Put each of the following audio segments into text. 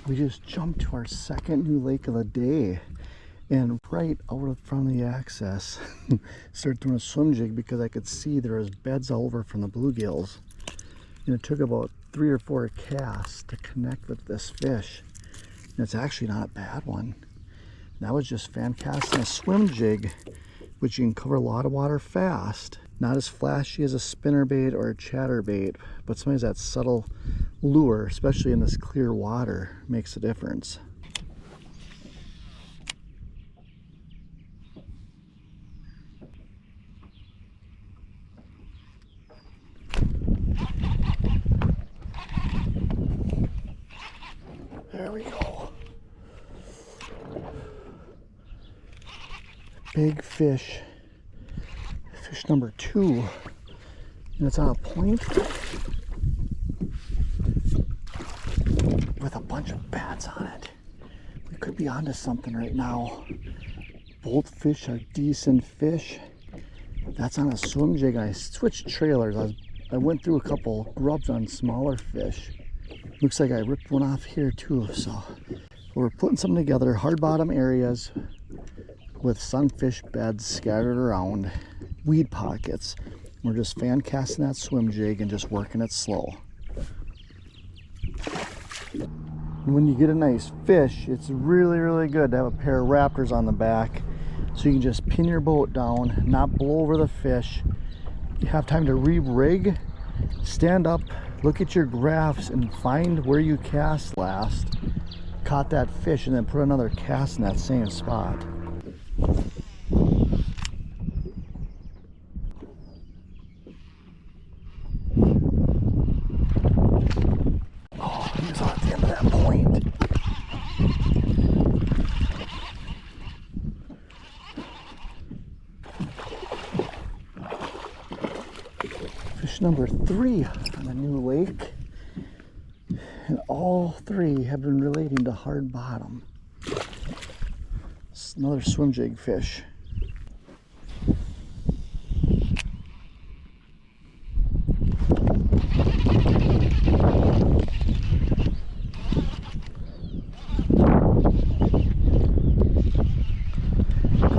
We just jumped to our second new lake of the day, and right out from the access started throwing a swim jig because I could see there was beds all over from the bluegills, and it took about 3 or 4 casts to connect with this fish, and it's actually not a bad one. That was just fan casting a swim jig, which you can cover a lot of water fast. Not as flashy as a spinnerbait or a chatterbait, but sometimes that subtle lure, especially in this clear water, makes a difference. There we go. Big fish. Fish number 2. And it's on a point with a bunch of bats on it. We could be onto something right now. Both fish are decent fish. That's on a swim jig. I switched trailers. I went through a couple grubs on smaller fish. Looks like I ripped one off here too. So we're putting something together. Hard bottom areas with sunfish beds scattered around. Weed pockets. We're just fan casting that swim jig and just working it slow. When you get a nice fish, it's really, really good to have a pair of Raptors on the back, so you can just pin your boat down, not blow over the fish. You have time to re-rig, stand up, look at your graphs, and find where you cast last, caught that fish, and then put another cast in that same spot. Fish number 3 on the new lake, and all 3 have been relating to hard bottom. It's another swim jig fish. Put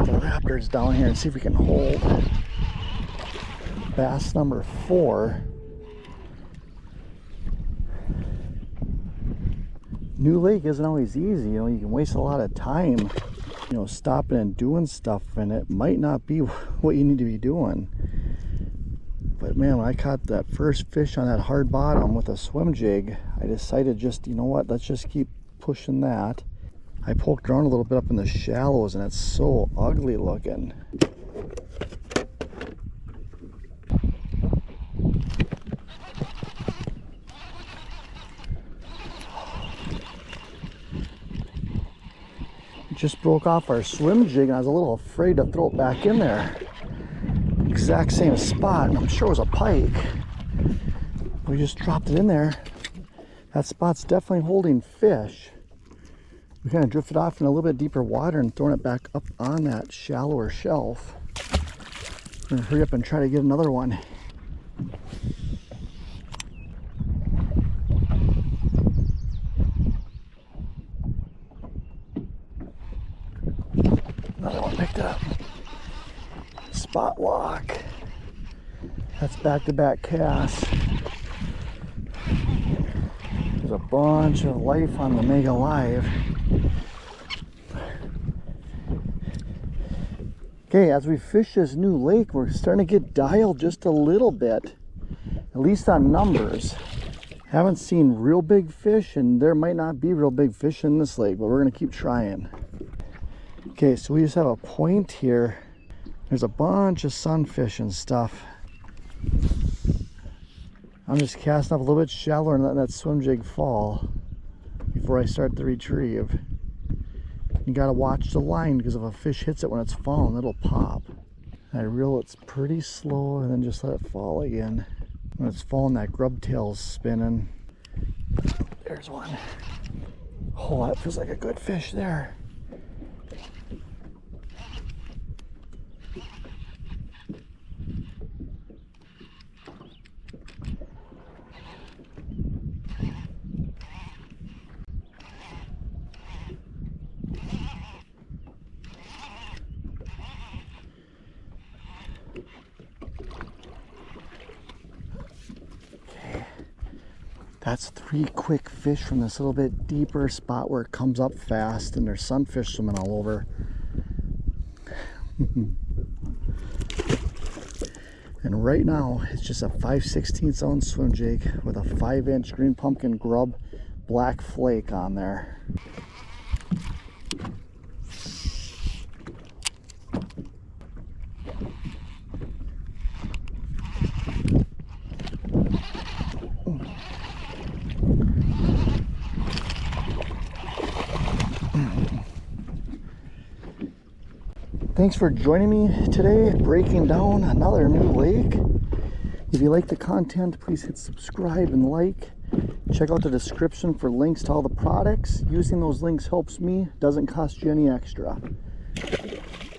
the Raptors down here and see if we can hold. Bass number 4. New lake isn't always easy, you can waste a lot of time, stopping and doing stuff, and it might not be what you need to be doing. But man, when I caught that first fish on that hard bottom with a swim jig, I decided just, let's just keep pushing that. I poked around a little bit up in the shallows, and it's so ugly looking. Just broke off our swim jig, and I was a little afraid to throw it back in there. Exact same spot, and I'm sure it was a pike. We just dropped it in there. That spot's definitely holding fish. We kind of drifted off in a little bit deeper water and throwing it back up on that shallower shelf. I'm gonna hurry up and try to get another one. Another one picked up. Spot lock. That's back-to-back casts. There's a bunch of life on the Mega Live. Okay, as we fish this new lake, we're starting to get dialed just a little bit, at least on numbers. Haven't seen real big fish, and there might not be real big fish in this lake, but we're gonna keep trying. Okay, so we just have a point here. There's a bunch of sunfish and stuff. I'm just casting up a little bit shallower and letting that swim jig fall before I start the retrieve. You gotta watch the line, because if a fish hits it when it's falling, it'll pop. I reel it pretty slow and then just let it fall again. When it's falling, that grub tail's spinning. There's one. Oh, that feels like a good fish there. That's 3 quick fish from this little bit deeper spot where it comes up fast, and there's sunfish swimming all over. And right now it's just a 5/16 ounce swim jig with a 5-inch green pumpkin grub black flake on there. Thanks for joining me today, breaking down another new lake. If you like the content, please hit subscribe and like. Check out the description for links to all the products. Using those links helps me, doesn't cost you any extra.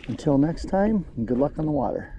Until next time, good luck on the water.